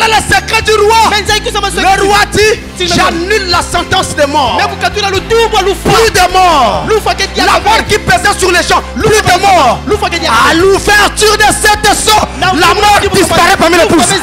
voilà le secret du roi. Le roi dit, j'annule la sentence de mort. Plus de mort. La mort qui pesait sur les gens. Plus de mort. À l'ouverture de cette sceau, la mort disparaît parmi les pouces.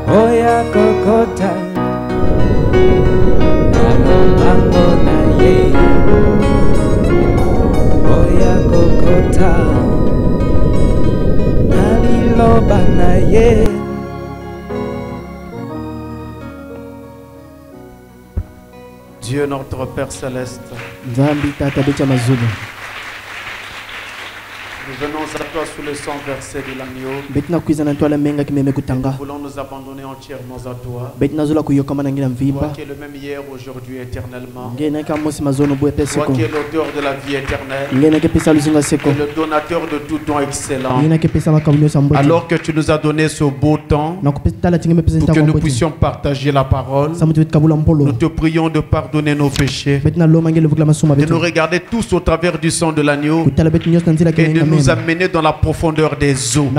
Oya kokota nalobango na ye. Oya kokota naliloba na ye. Dieu notre Père Céleste, nous venons à toi sous le sang versé de l'agneau. Nous voulons nous abandonner entièrement à toi. Toi qui es le même hier, aujourd'hui, éternellement. Toi qui es l'auteur de la vie éternelle. Et le donateur de tout don excellent. Alors que tu nous as donné ce beau temps pour que nous puissions partager la parole, nous te prions de pardonner nos péchés, de nous regarder tous au travers du sang de l'agneau et de nous amener dans la profondeur des eaux.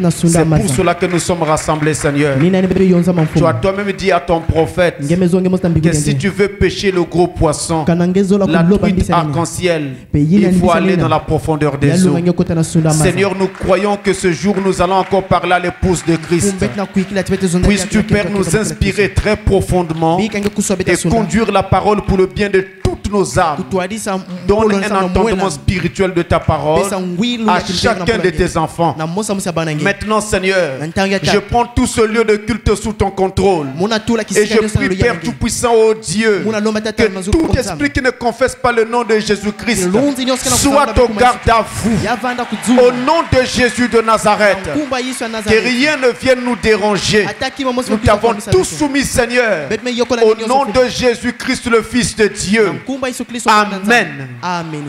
C'est pour cela que nous sommes rassemblés, Seigneur. Tu as toi-même dit à ton prophète que si tu veux pêcher le gros poisson, la truite arc-en-ciel, il faut aller dans la profondeur des eaux. Seigneur, nous croyons que ce jour nous allons encore parler à l'épouse de Christ. Puisses-tu, Père, nous inspirer très profondément et conduire la parole pour le bien de toutes nos âmes. Donne un entendement spirituel de ta parole à chacun de tes enfants. Maintenant, Seigneur, je prends tout ce lieu de culte sous ton contrôle et je prie, Père Tout-Puissant, oh Dieu, que tout esprit qui ne confesse pas le nom de Jésus-Christ soit au garde à vous. Au nom de Jésus de Nazareth, que rien ne vienne nous déranger. Nous t'avons tous soumis, Seigneur, au nom de Jésus-Christ, le Fils de Dieu. Amen. Amen.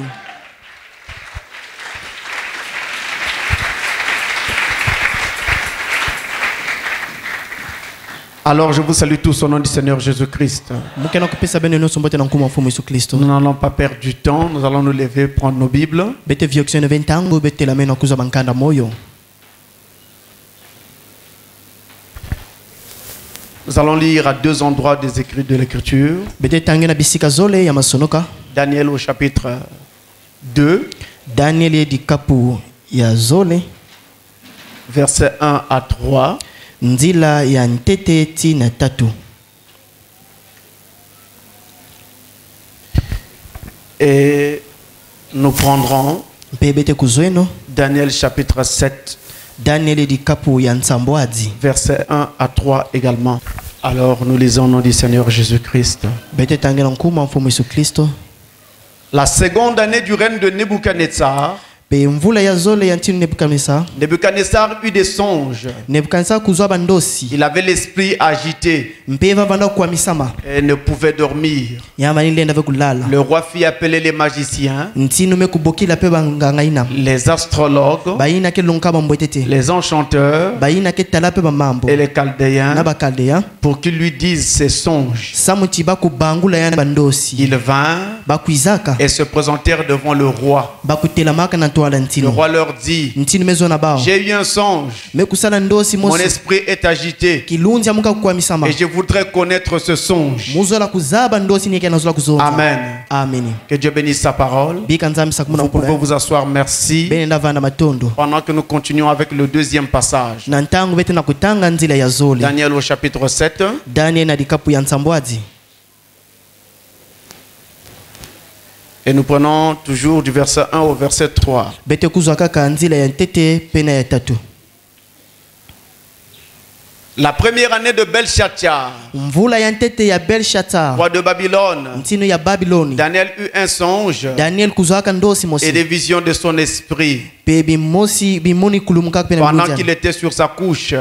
Alors je vous salue tous au nom du Seigneur Jésus-Christ. Nous n'allons pas perdre du temps, nous allons nous lever, prendre nos Bibles. Nous allons lire à deux endroits des écrits de l'Écriture. Daniel au chapitre 2. Versets 1 à 3. Nzila ya ntete tina tatu. Et nous prendrons Daniel chapitre 7. Daniel di kapu ya nsambwazi. Versets 1 à 3 également. Alors nous lisons au nom du Seigneur Jésus-Christ. La seconde année du règne de Nebuchadnezzar. Nebuchadnezzar eut des songes. Il avait l'esprit agité et ne pouvait dormir. Le roi fit appeler les magiciens, les astrologues, les enchanteurs et les chaldéens pour qu'ils lui disent ses songes. Ils vinrent et se présentèrent devant le roi. Le roi leur dit, j'ai eu un songe, mon esprit est agité et je voudrais connaître ce songe. Amen. Que Dieu bénisse sa parole. Vous pouvez vous asseoir, merci. Pendant que nous continuons avec le deuxième passage. Daniel au chapitre 7. Et nous prenons toujours du verset 1 au verset 3. La première année de Belshazzar, roi de Babylone, Daniel eut un songe et des visions de son esprit pendant qu'il était sur sa couche.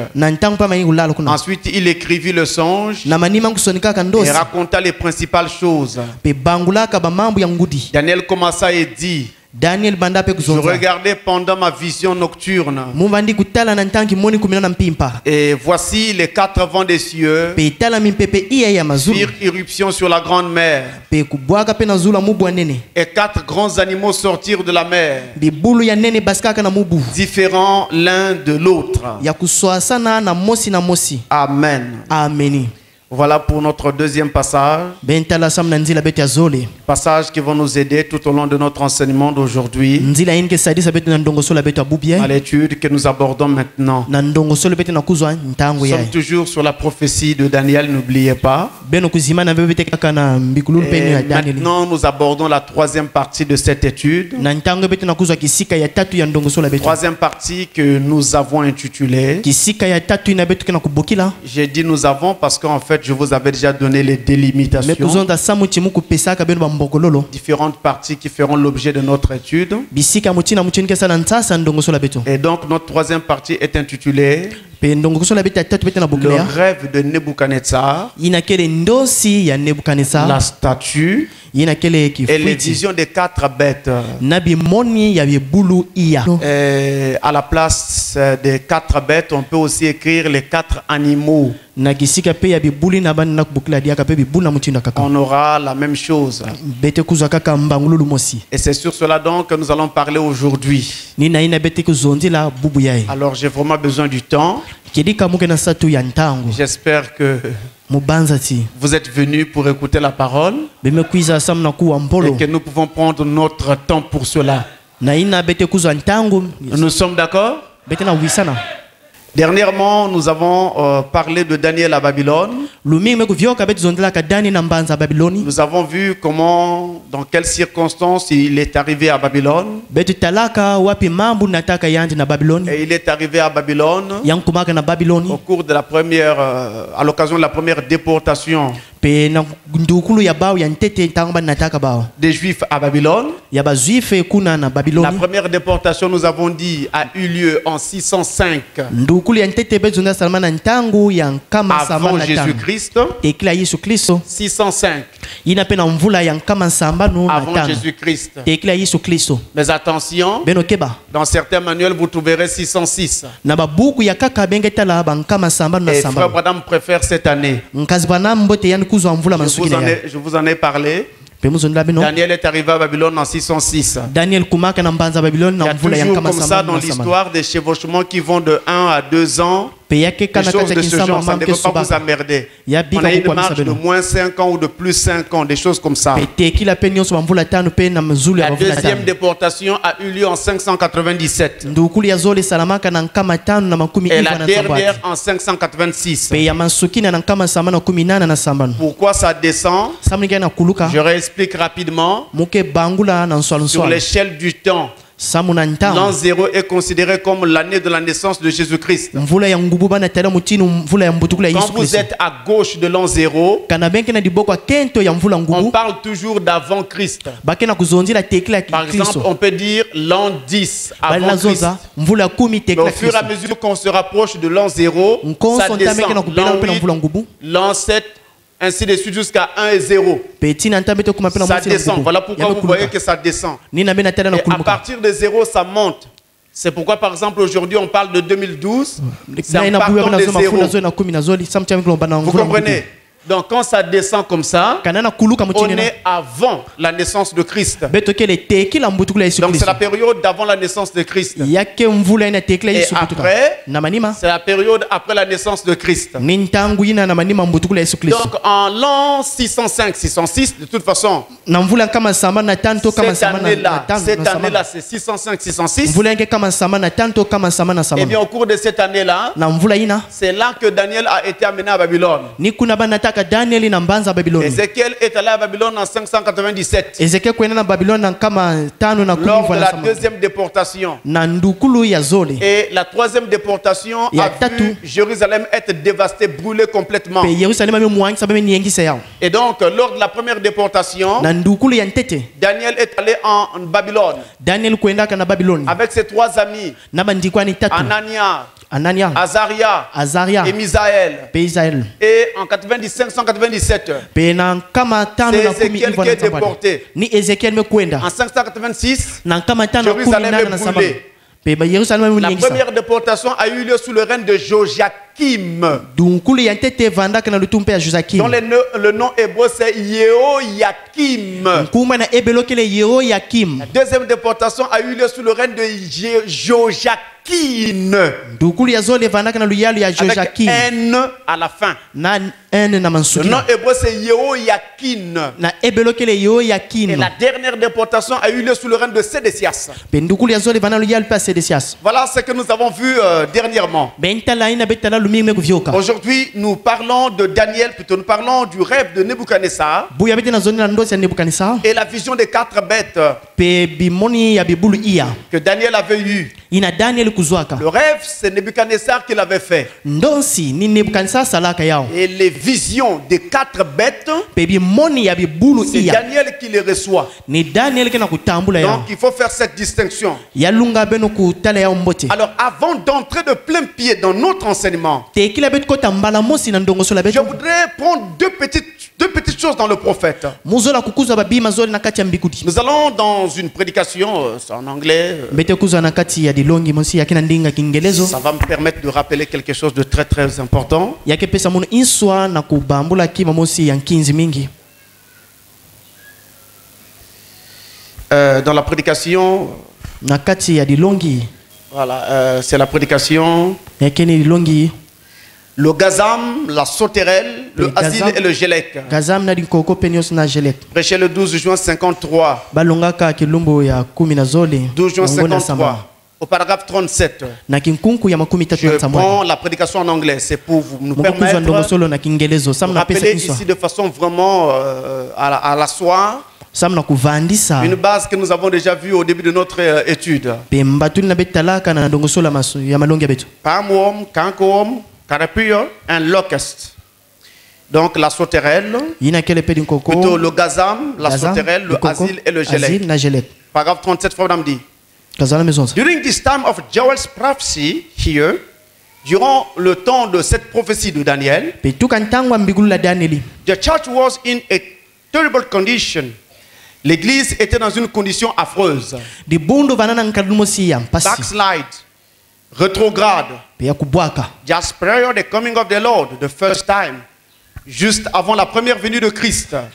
Ensuite, il écrivit le songe et raconta les principales choses. Daniel commença et dit: je regardais pendant ma vision nocturne, et voici les 4 vents des cieux firent irruption sur la grande mer, et 4 grands animaux sortirent de la mer, différents l'un de l'autre. Amen. Voilà pour notre deuxième passage. Passage qui va nous aider tout au long de notre enseignement d'aujourd'hui. À l'étude que nous abordons maintenant. Nous sommes toujours sur la prophétie de Daniel, n'oubliez pas. Et maintenant, nous abordons la troisième partie de cette étude. Troisième partie que nous avons intitulée. J'ai dit nous avons parce qu'en fait, je vous avais déjà donné les délimitations. Différentes parties qui feront l'objet de notre étude. Et donc notre troisième partie est intitulée le rêve de Nebuchadnezzar, la statue et les visions des 4 bêtes. À la place des 4 bêtes, on peut aussi écrire les 4 animaux. On aura la même chose. Et c'est sur cela donc que nous allons parler aujourd'hui. Alors j'ai vraiment besoin du temps. J'espère que vous êtes venus pour écouter la parole et que nous pouvons prendre notre temps pour cela. Nous sommes d'accord? Dernièrement, nous avons parlé de Daniel à Babylone. Nous avons vu comment, dans quelles circonstances il est arrivé à Babylone. Et il est arrivé à Babylone au cours de la première, à l'occasion de la première déportation des Juifs à Babylone. La première déportation, nous avons dit, a eu lieu en 605 avant Jésus-Christ. 605 avant Jésus-Christ. Mais attention, dans certains manuels, vous trouverez 606. Et Frère Branham préfère cette année. Je vous en ai parlé. Daniel est arrivé à Babylone en 606. Il y a toujours comme ça dans l'histoire des chevauchements qui vont de 1 à 2 ans. Des choses de ce genre, ça ne devrait pas vous emmerder. On a une marge de moins 5 ans ou de plus 5 ans, des choses comme ça. La deuxième déportation a eu lieu en 597. Et la dernière en 586. Pourquoi ça descend? Je réexplique rapidement. Sur l'échelle du temps, l'an 0 est considéré comme l'année de la naissance de Jésus-Christ. Quand vous êtes à gauche de l'an 0, on parle toujours d'avant-Christ. Par exemple, on peut dire l'an 10 avant Christ. Mais au fur et à mesure qu'on se rapproche de l'an 0, ça descend. L'an 8, l'an 7, ainsi de suite jusqu'à 1 et 0. Ça descend. Voilà pourquoi vous voyez que ça descend. Et à partir de 0, ça monte. C'est pourquoi, par exemple, aujourd'hui, on parle de 2012. C'est en partant de 0. Vous comprenez? Donc, quand ça descend comme ça, on est avant la naissance de Christ. Donc, c'est la période d'avant la naissance de Christ. Et après, c'est la période après la naissance de Christ. Donc, en l'an 605, 606, de toute façon, cette année-là, c'est 605, 606. Et bien, au cours de cette année-là, c'est là que Daniel a été amené à Babylone. Ézéchiel est allé à Babylone en 597. Lors de la deuxième déportation. Et la troisième déportation a vu Jérusalem être dévastée, brûlée complètement. Et donc, lors de la première déportation, Daniel est allé en Babylone avec ses trois amis, Anania, Azaria et Misaël. Et en 597, c'est Ézéchiel qui est déporté. En 586, Jérusalem est brûlée. La première déportation a eu lieu sous le règne de Joachim, dont le nom hébreu c'est Yehoyakim. La deuxième déportation a eu lieu sous le règne de Joachim, avec N à la fin. Le nom hébreu c'est Yehoyakin. Et la dernière déportation a eu lieu sous le règne de Sédécias. Voilà ce que nous avons vu dernièrement. Aujourd'hui, nous parlons de Daniel, plutôt nous parlons du rêve de Nebuchadnezzar et la vision des 4 bêtes que Daniel avait eu. Le rêve, c'est Nebuchadnezzar qui l'avait fait. Et les visions des 4 bêtes, c'est Daniel qui les reçoit. Donc il faut faire cette distinction. Alors avant d'entrer de plein pied dans notre enseignement, je voudrais prendre deux petites choses dans le prophète. Nous allons dans une prédication en anglais. Ça va me permettre de rappeler quelque chose de très très important. Dans la prédication, voilà, c'est la prédication. Le gazam, la sauterelle, le asile et le gélec. Prêché le 12 juin 53. 12 juin 53. Au paragraphe 37. Je prends la prédication en anglais. C'est pour nous permettre de rappeler ici de façon vraiment à la soie. Une base que nous avons déjà vue au début de notre étude. Palmworm, cankerworm, caterpillar and locust. Donc la sauterelle, plutôt le gazam, la sauterelle, le asile et le gélec. Paragraphe 37, Frère dit. During this time of Joel's prophecy here, durant le temps de cette prophétie de Daniel, the church was in a terrible condition. L'église était dans une condition affreuse. Backslide, rétrograde. Just prior the coming of the Lord, the first time, juste avant la première venue de Christ. And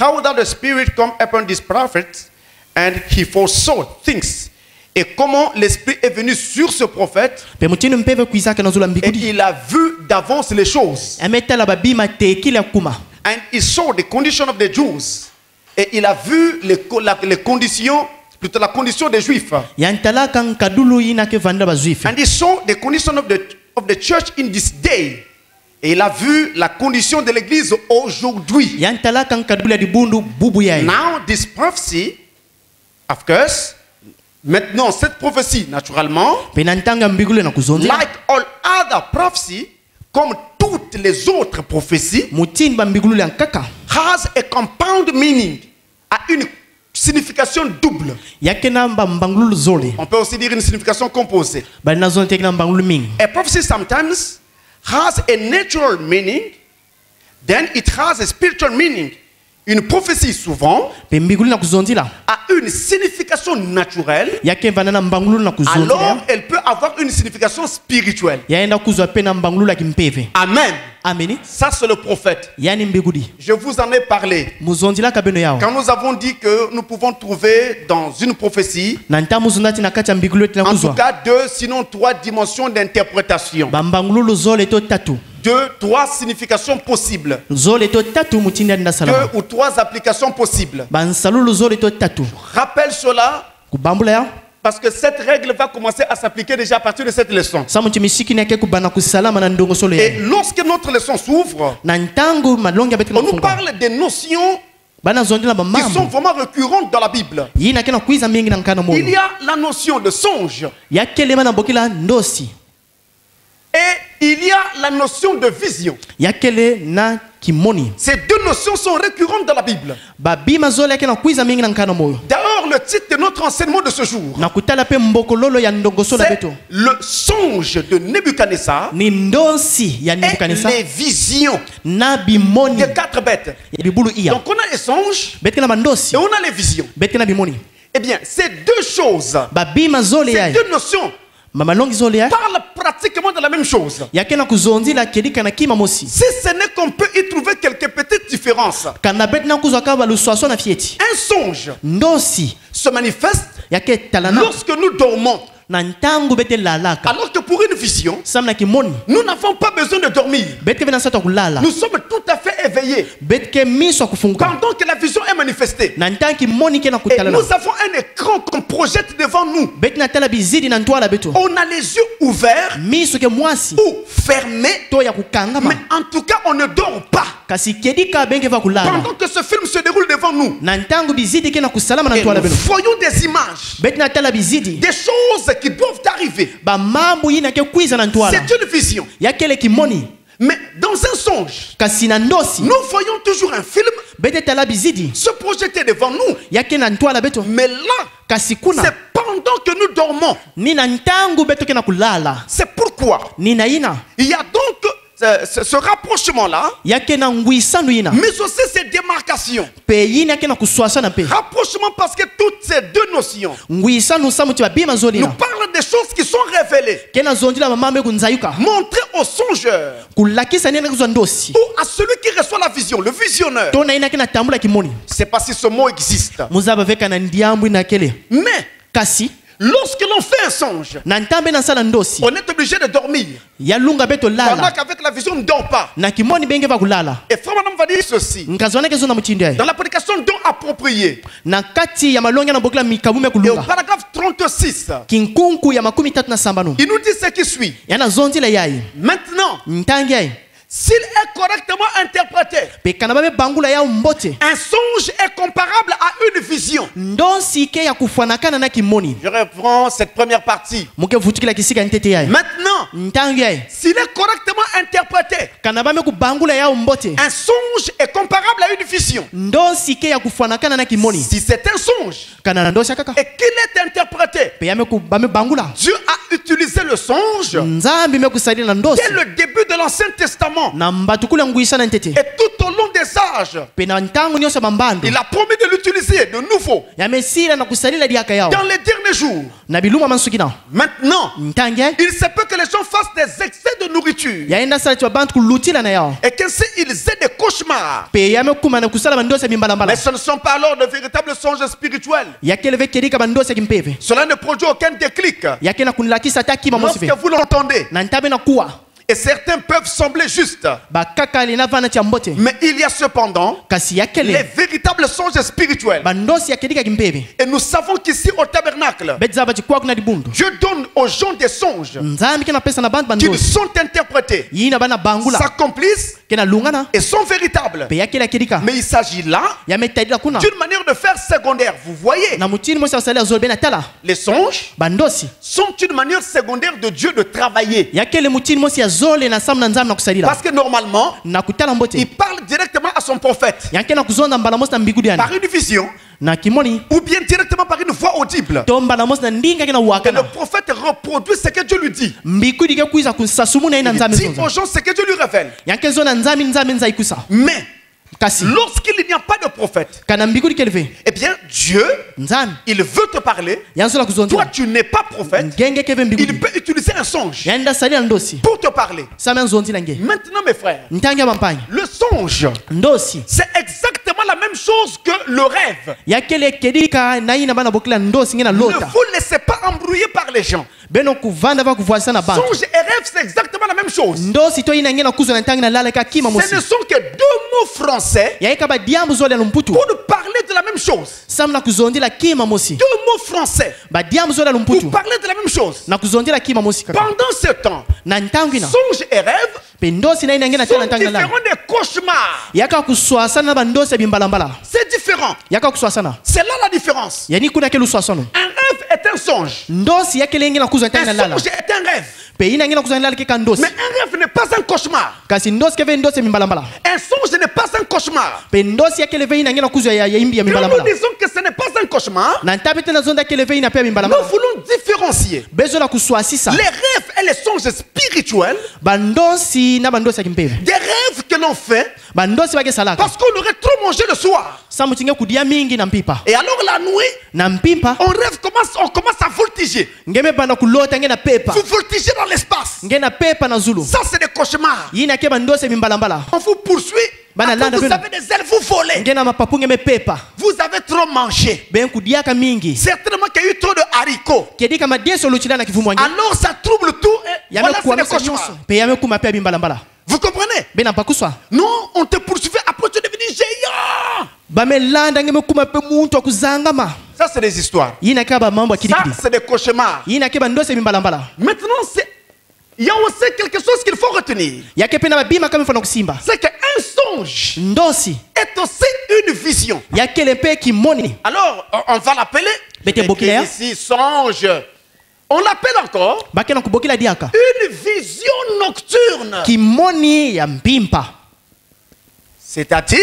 how that the Spirit come upon this prophet, and he foresaw things. Et comment l'Esprit est venu sur ce prophète, et il a vu d'avance les choses. And he saw the condition of the Jews. Et il a vu les conditions, plutôt la condition des Juifs. And he saw the condition of the church in this day. Et il a vu la condition de l'église aujourd'hui. Now this prophecy, of course, maintenant cette prophétie, naturellement, like all other prophecy, comme toutes les autres prophéties, has a compound meaning, a une signification double. On peut aussi dire une signification composée. A prophecy sometimes has a natural meaning, then it has a spiritual meaning. Une prophétie souvent a une signification naturelle, alors elle peut avoir une signification spirituelle. Amen. Ça c'est le prophète. Je vous en ai parlé. Quand nous avons dit que nous pouvons trouver dans une prophétie en tout cas 2 sinon 3 dimensions d'interprétation. 2, 3 significations possibles. 2 ou 3 applications possibles. Rappelle cela Parce que cette règle va commencer à s'appliquer déjà à partir de cette leçon. Et lorsque notre leçon s'ouvre, on nous parle des notions qui sont vraiment récurrentes dans la Bible. Il y a la notion de songe. Et il y a la notion de vision. Ces deux notions sont récurrentes dans la Bible. D'ailleurs, le titre de notre enseignement de ce jour, c'est le songe de Nebuchadnezzar et les visions des 4 bêtes. Donc on a les songes et on a les visions. Eh bien, ces deux choses, ces deux notions, parle pratiquement de la même chose. Si ce n'est qu'on peut y trouver quelques petites différences. Un songe se manifeste lorsque nous dormons. Alors que pour une vision, nous n'avons pas besoin de dormir. Nous sommes tout à fait éveillés pendant que la vision est manifestée. Et nous avons un écran qu'on projette devant nous. On a les yeux ouverts ou fermés, mais en tout cas on ne dort pas. Pendant que ce film se déroule devant nous, et nous voyons des images, des choses qui doivent arriver. C'est une vision. Mais dans un songe, nous voyons toujours un film se projeter devant nous. Mais là, c'est pendant que nous dormons. C'est pourquoi il y a donc ce rapprochement-là, mais aussi ces démarcations. Rapprochement parce que toutes ces deux notions nous parlent des choses qui sont révélées, montrées au songeur ou à celui qui reçoit la vision, le visionneur. C'est pas si ce mot existe. Mais lorsque l'on fait un songe, on est obligé de dormir. Pendant qu'avec la vision, on ne dort pas. Et Frère Madame va dire ceci. Dans la prédication don approprié, et au paragraphe 36, il nous dit ce qui suit. Maintenant, s'il est correctement interprété, un songe est comparable à une vision. Je reprends cette première partie. Maintenant, s'il est correctement interprété, un songe est comparable à une vision. Si c'est un songe et qu'il est interprété, Dieu a utilisé le songe dès le début de l'Ancien Testament. Et tout au long des âges, il a promis de l'utiliser de nouveau dans les derniers jours. Maintenant, il se peut que les gens fassent des excès de nourriture et qu'ainsi ils aient des cauchemars. Mais ce ne sont pas alors de véritables songes spirituels. Cela ne produit aucun déclic lorsque vous l'entendez. Et certains peuvent sembler justes. Mais il y a cependant les véritables songes spirituels. Et nous savons qu'ici au tabernacle, Dieu donne aux gens des songes qui sont interprétés, s'accomplissent et sont véritables. Mais il s'agit là d'une manière de faire secondaire. Vous voyez, les songes sont une manière secondaire de Dieu de travailler. Parce que normalement, il parle directement à son prophète par une vision ou bien directement par une voix audible. Et le prophète reproduit ce que Dieu lui dit. Il dit aux gens ce que Dieu lui révèle. Mais lorsqu'il n'y a pas de prophète, eh bien Dieu, il veut te parler. Toi tu n'es pas prophète. Il peut utiliser un songe pour te parler. Maintenant mes frères, le songe, c'est exactement la même chose que le rêve. Ne vous laissez pas embrouiller par les gens. Songe et rêve, c'est exactement la même chose. Ce ne sont que deux mots français pour nous parler parlez de la même chose. Sam na kuzondi la kima mosi. 2 mots français. Ba diam zola lumputu. Vous parlez de la même chose. Na kuzondi la kima mosi kaka. Pendant ce temps, na ntangina. Songe et rêve pendosi na inangena tena ntangina. C'est différent des cauchemars. Yaka kuswasana na bandosi bimbalambala. C'est différent. Yaka kuswasana. C'est là la différence. Yani kuna kelu swasano. Un rêve est un songe. Ndosi yake lengi na kuzwa ntangina lala. Un songe est un rêve. Mais un rêve n'est pas un cauchemar. Un songe n'est pas un cauchemar. Quand nous disons que ce n'est pas un cauchemar, nous voulons différencier les rêves et les songes spirituels des rêves que l'on fait parce qu'on aurait trop mangé le soir. Et alors la nuit, on rêve, on commence à voltiger. Vous voltigez dans l'espace. Ça c'est des cauchemars. On vous poursuit. Après, vous avez des ailes, vous volez. Vous avez trop mangé. Certainement qu'il y a eu trop de haricots. Alors ça trouble tout. Et voilà, c'est des cauchemars. Vous comprenez? Non, on te poursuivait, après tu es devenu géant. Ça c'est des histoires. Ça c'est des cauchemars. Maintenant il y a aussi quelque chose qu'il faut retenir. C'est qu'un songe est aussi une vision. Alors on va l'appeler ici songe. On l'appelle encore une vision nocturne. C'est-à-dire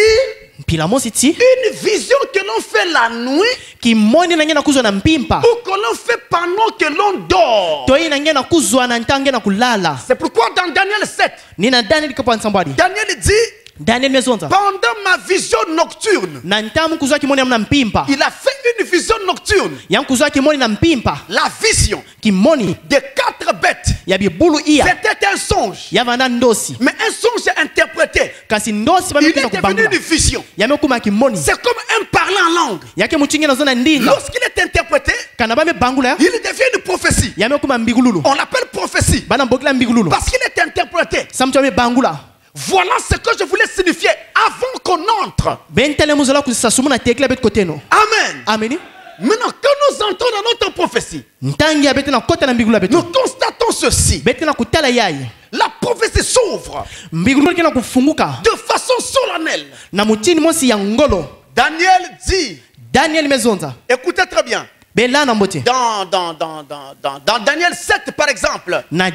une vision que l'on fait la nuit ou que l'on fait pendant que l'on dort. C'est pourquoi dans Daniel 7, Daniel dit pendant ma vision nocturne, il a fait une vision nocturne. La vision des 4 bêtes, c'était un songe. Mais un songe interprété, il est devenu une vision. C'est comme un parlant en langue. Lorsqu'il est interprété, il devient une prophétie. On l'appelle prophétie parce qu'il est interprété. Voilà ce que je voulais signifier avant qu'on entre. Amen. Maintenant, quand nous entrons dans notre prophétie, nous constatons ceci. La prophétie s'ouvre de façon solennelle. Daniel dit, écoutez très bien. Dans Daniel 7 par exemple, il dit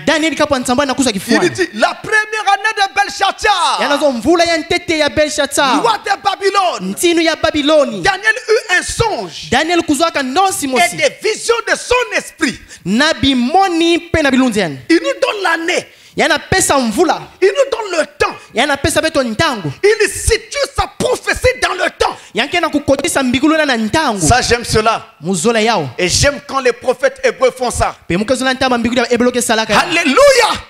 la première année de Belshazzar, roi de Babylone, Daniel eut un songe et des visions de son esprit. Il nous donne l'année. Il nous donne le temps. Il situe sa prophétie dans le temps. Ça, j'aime cela. Et j'aime quand les prophètes hébreux font ça.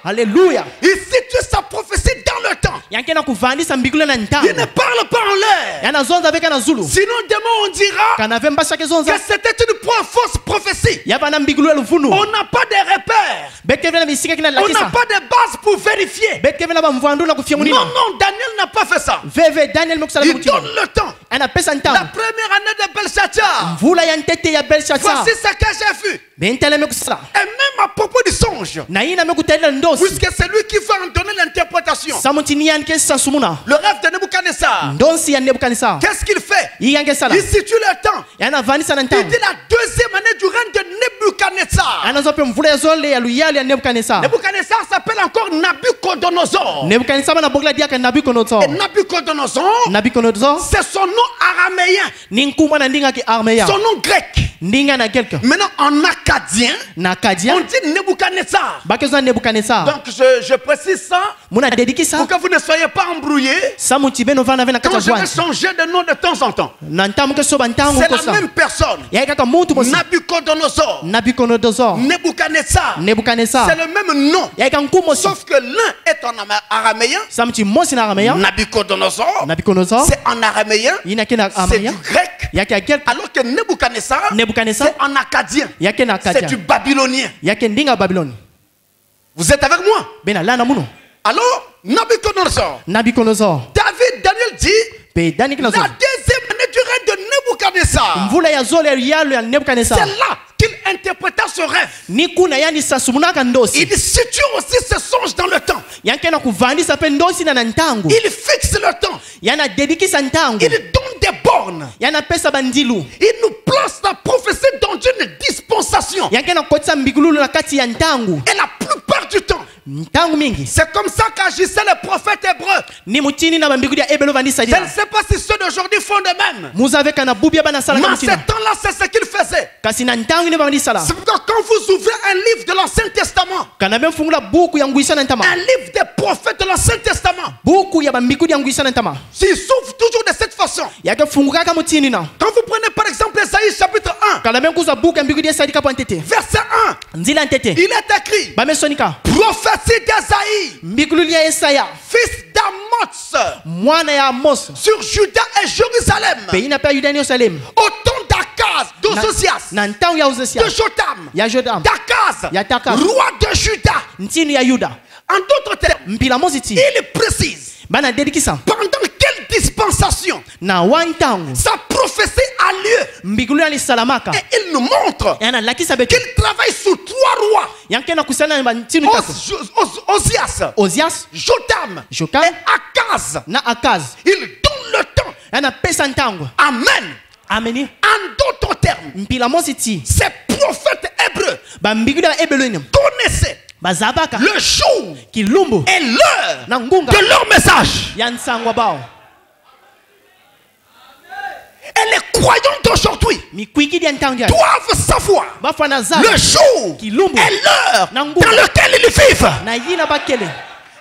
Alléluia. Il situe sa prophétie dans le temps. Il ne parle pas en l'air. Sinon demain on dira que c'était une fausse prophétie. On n'a pas de repères. On n'a pas de base pour vérifier. Non, Daniel n'a pas fait ça. Il donne le temps. La première année de Belshazzar, voici ce que j'ai vu. Et même à propos du songe, puisque c'est lui qui va en donner l'interprétation. Le rêve de Nebuchadnezzar, qu'est-ce qu'il fait? Il situe le temps. Il dit la deuxième année du règne de Nebuchadnezzar. Nebuchadnezzar s'appelle encore Nabucodonosor. Et Nabucodonosor, c'est son nom araméen. Son nom grec. Maintenant en acadien, on dit Nebuchadnezzar. Donc je précise ça pour que vous ne soyez pas embrouillés quand je vais changer de nom de temps en temps. C'est la même personne. Nabucodonosor, Nebuchadnezzar, c'est le même nom, sauf que l'un est en araméen, Nabucodonosor c'est en araméen, c'est du grec, alors que Nebuchadnezzar c'est en acadien, c'est du babylonien. Vous êtes avec moi? Alors Nabucodonosor, Daniel dit la deuxième année du règne de Nebuchadnezzar. C'est là qu'il interpréta ce rêve. Il situe aussi ses songes dans le temps. Il fixe le temps. Il donne des bornes. Il nous place la prophétie dans une dispensation. Et la plupart du temps, c'est comme ça qu'agissaient les prophètes hébreux. Je ne sais pas si ceux d'aujourd'hui font de même. Mais à ce temps-là, c'est ce qu'ils faisaient. C'est pourquoi quand vous ouvrez un livre de l'Ancien Testament, un livre des prophètes de l'Ancien Testament, s'il s'ouvre toujours de cette façon. Quand vous prenez par exemple Ésaïe chapitre 1, verset 1, il est écrit: prophétie d'Ésaïe, fils d'Amos, sur Juda et Jérusalem, au temps d'Akaz, d'Ozias, de Jotam, d'Akaz, roi de Juda. En d'autres termes, il précise pendant quelle dispensation sa prophétie a lieu. Et il nous montre qu'il travaille sous 3 rois: Ozias, Jotam et Akaz. Il donne le temps. Amen. En d'autres termes, ces prophètes hébreux connaissaient le jour et l'heure de leur message. Et les croyants d'aujourd'hui doivent savoir le jour et l'heure dans lequel ils vivent.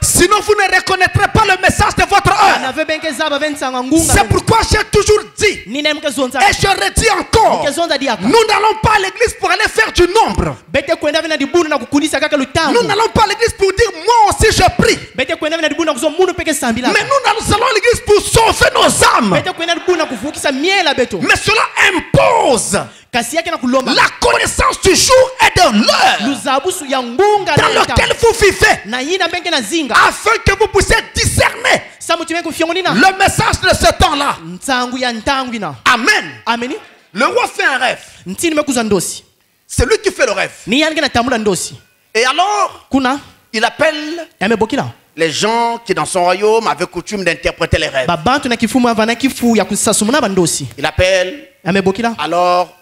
Sinon vous ne reconnaîtrez pas le message de votre heure. C'est pourquoi j'ai toujours dit, et je redis encore, nous n'allons pas à l'église pour aller faire du nombre. Nous n'allons pas à l'église pour dire moi aussi je prie. Mais nous allons à l'église pour sauver nos âmes. Mais cela impose la connaissance du jour et de l'heure dans lequel vous vivez, afin que vous puissiez discerner le message de ce temps-là. Amen. Le roi fait un rêve. C'est lui qui fait le rêve. Et alors, il appelle les gens qui dans son royaume avaient coutume d'interpréter les rêves. Il appelle alors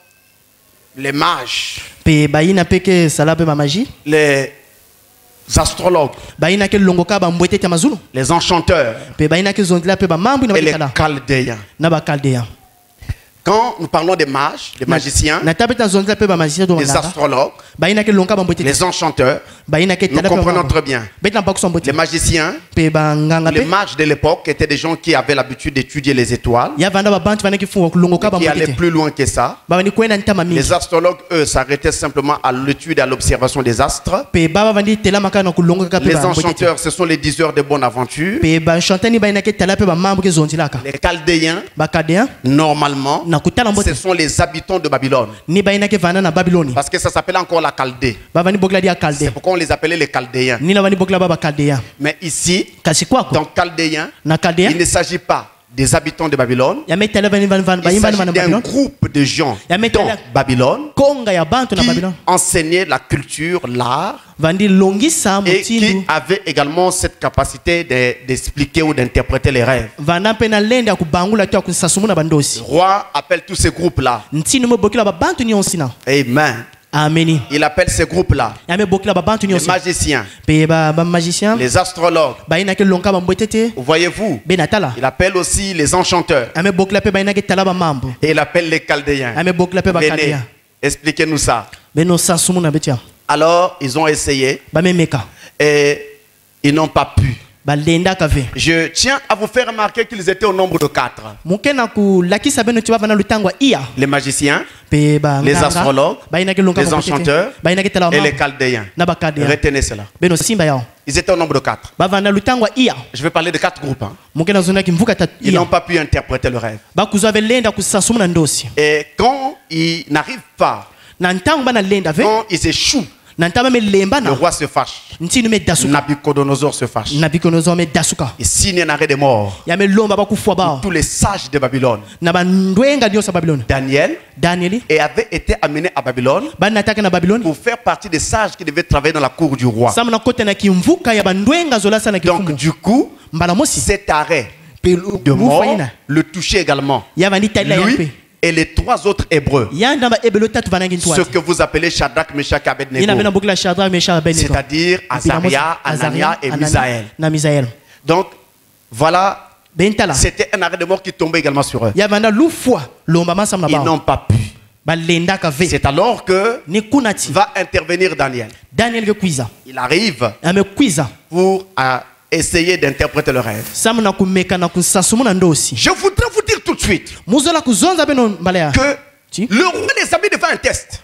les mages, les astrologues, les enchanteurs et les chaldéens. Quand nous parlons des mages, des magiciens, des astrologues, les enchanteurs, nous comprenons très bien. Les magiciens, les mages de l'époque étaient des gens qui avaient l'habitude d'étudier les étoiles, qui allaient plus loin que ça. Les astrologues, eux, s'arrêtaient simplement à l'étude et à l'observation des astres. Les enchanteurs, ce sont les diseurs de bonne aventure. Les chaldéens, normalement, ce sont les habitants de Babylone. Parce que ça s'appelle encore la Chaldée. C'est pourquoi on les appelait les Chaldéens. Mais ici, dans Chaldéens, il ne s'agit pas des habitants de Babylone. Il s'agit d'un groupe de gens dans Babylone qui enseignaient la culture, l'art, et qui avaient également cette capacité d'expliquer ou d'interpréter les rêves. Le roi appelle tous ces groupes-là. Amen. Il appelle ces groupes-là les magiciens, les astrologues. Voyez-vous, il appelle aussi les enchanteurs. Et il appelle les chaldéens. Venez, expliquez-nous ça. Alors, ils ont essayé et ils n'ont pas pu. Je tiens à vous faire remarquer qu'ils étaient au nombre de 4. Les magiciens, les astrologues, les enchanteurs et les chaldéens. Retenez cela. Ils étaient au nombre de 4. Je vais parler de 4 groupes. Ils n'ont pas pu interpréter le rêve. Et quand ils n'arrivent pas, quand ils échouent Le roi se fâche. Nabucodonosor se fâche. Il signe un arrêt de mort pour tous les sages de Babylone. Daniel avait été amené à Babylone pour faire partie des sages qui devaient travailler dans la cour du roi. Donc du coup, cet arrêt de mort le touchait également. Lui et les 3 autres Hébreux, ce que vous appelez Shadrach, Meshach et Abednego, c'est-à-dire Azaria, Anania et Misaël. Donc voilà, c'était un arrêt de mort qui tombait également sur eux. Ils n'ont pas pu. C'est alors que va intervenir Daniel. Il arrive pour essayer d'interpréter le rêve. Je voudrais vous dire tout de suite que le roi les a mis devant un test.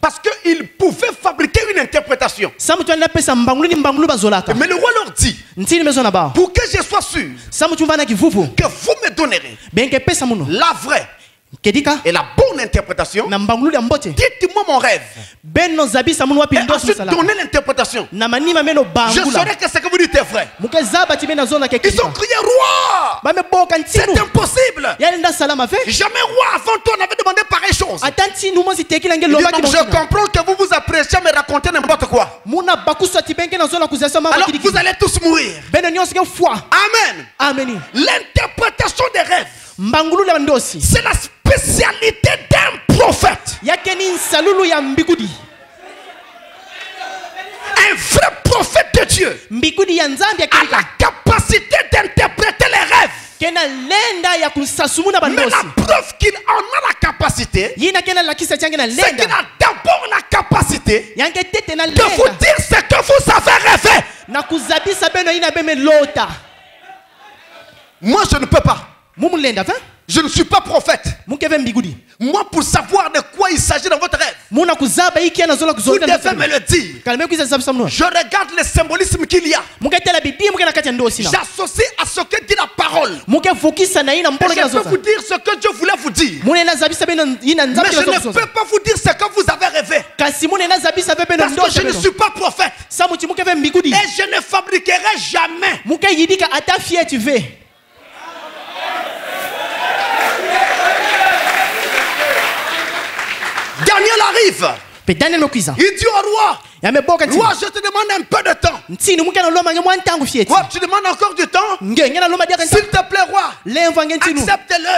Parce qu'il pouvait fabriquer une interprétation. Mais le roi leur dit, pour que je sois sûr que vous me donnerez la vraie et la bonne interprétation, dites-moi mon rêve. Et ensuite donnez l'interprétation. Je saurai que ce que vous dites est vrai. Ils ont crié roi. C'est impossible. Jamais roi avant toi n'avait demandé pareille chose. Je comprends que vous vous appréciez à me raconter n'importe quoi. Alors vous allez tous mourir. Amen. L'interprétation des rêves, c'est la spécialité d'un prophète. Un vrai prophète de Dieu a la capacité d'interpréter les rêves. Mais la preuve qu'il en a la capacité, c'est qu'il a d'abord la capacité de vous dire ce que vous avez rêvé. Moi je ne peux pas. Je ne suis pas prophète. Moi, pour savoir de quoi il s'agit dans votre rêve, vous devez me le dire. Je regarde le symbolisme qu'il y a. J'associe à ce que dit la parole. Et je peux vous dire ce que Dieu voulait vous dire. Mais je ne peux pas vous dire ce que vous avez rêvé. Parce que je ne suis pas prophète. Et je ne fabriquerai jamais. Daniel arrive. Il dit au roi, roi, je te demande un peu de temps. Roi, tu demandes encore du temps? S'il te plaît, roi, accepte-le.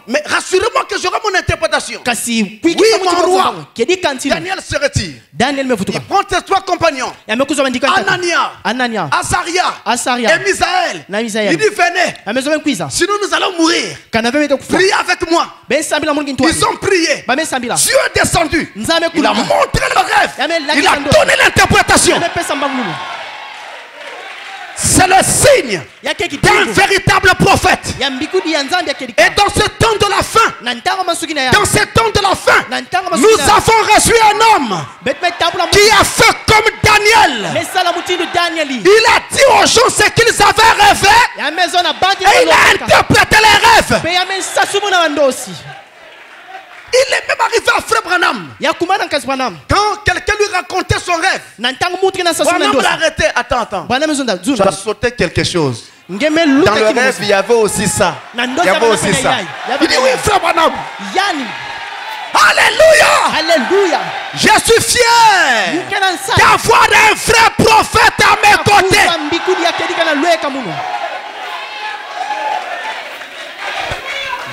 Mais rassurez-moi que j'aurai mon interprétation. Oui, mon roi. Daniel se retire. Il prend ses 3 compagnons, Anania, Azaria et Misaël. Il dit, venez, sinon nous allons mourir. Priez avec moi. Ils ont prié. Dieu est descendu. Il a montré le rêve. Il a donné l'interprétation. C'est le signe d'un véritable prophète. Et dans ce temps de la fin, nous avons reçu un homme qui a fait comme Daniel. Il a dit aux gens ce qu'ils avaient rêvé et il a interprété les rêves. Il est même arrivé à Frère Branham. Quand quelqu'un lui racontait son rêve, Branham l'a arrêté. Attends. Tu as sauté quelque chose. Dans le rêve, il y avait aussi ça. Il dit oui, Frère Branham. Alléluia. Je suis fier d'avoir un vrai prophète à mes côtés.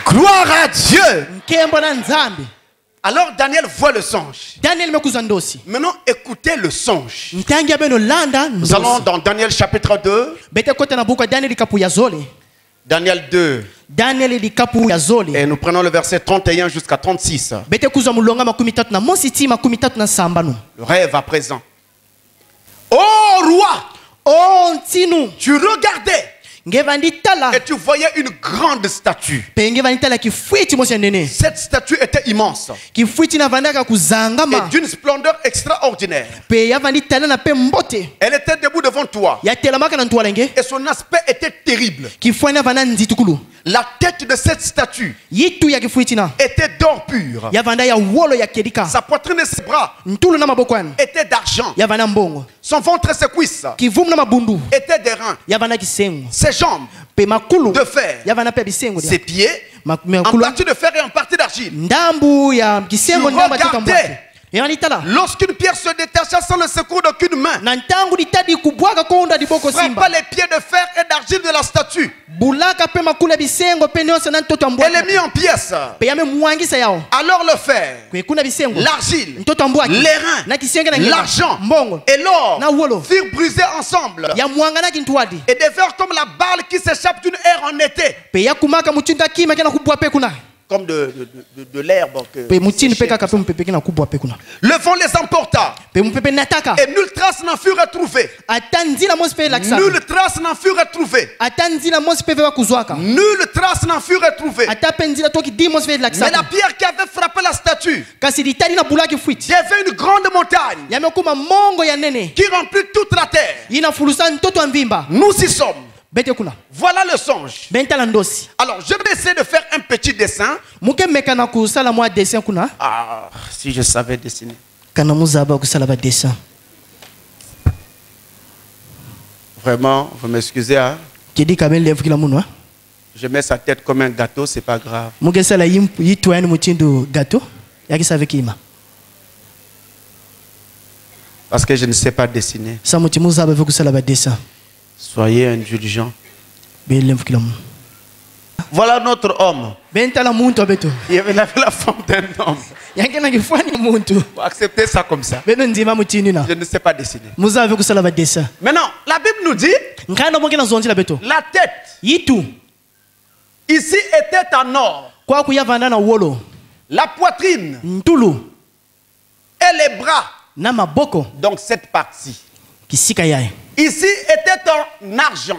Gloire à Dieu. Alors Daniel voit le songe. Maintenant écoutez le songe. Nous allons dans Daniel chapitre 2. Daniel 2. Et nous prenons le verset 31 jusqu'à 36. Le rêve à présent. Oh roi, tu regardais Et tu voyais une grande statue. Cette statue était immense. Et d'une splendeur extraordinaire. Elle était debout devant toi. Et son aspect était terrible. La tête de cette statue était d'or pur. Sa poitrine et ses bras étaient d'argent. Son ventre et ses cuisses étaient d'airain. Ses jambes de fer. Ses pieds en partie de fer et en partie d'argile. Lorsqu'une pierre se détacha sans le secours d'aucune main, frappa les pieds de fer et d'argile de la statue. Elle est mise en pièces. Alors le fer, l'argile, l'airain, l'argent et l'or furent brisés ensemble et défaire comme la balle qui s'échappe d'une aire en été. Comme de l'herbe. Le vent les emporta. Et nulle trace n'en fut retrouvée. Nulle trace n'en fut retrouvée. Nulle trace n'en fut retrouvée. Mais la pierre qui avait frappé la statue devait une grande montagne qui remplit toute la terre. Nous y sommes. Voilà le songe. Alors, je vais essayer de faire un petit dessin. Ah, si je savais dessiner. Vraiment, vous m'excusez. Hein? Je mets sa tête comme un gâteau, c'est pas grave. Parce que je ne sais pas dessiner. Soyez indulgents. Voilà notre homme. Il avait la forme d'un homme. Vous acceptez ça comme ça. Je ne sais pas dessiner. Maintenant, la Bible nous dit la tête ici était en or. La poitrine et les bras. Donc cette partie. Ici était en argent.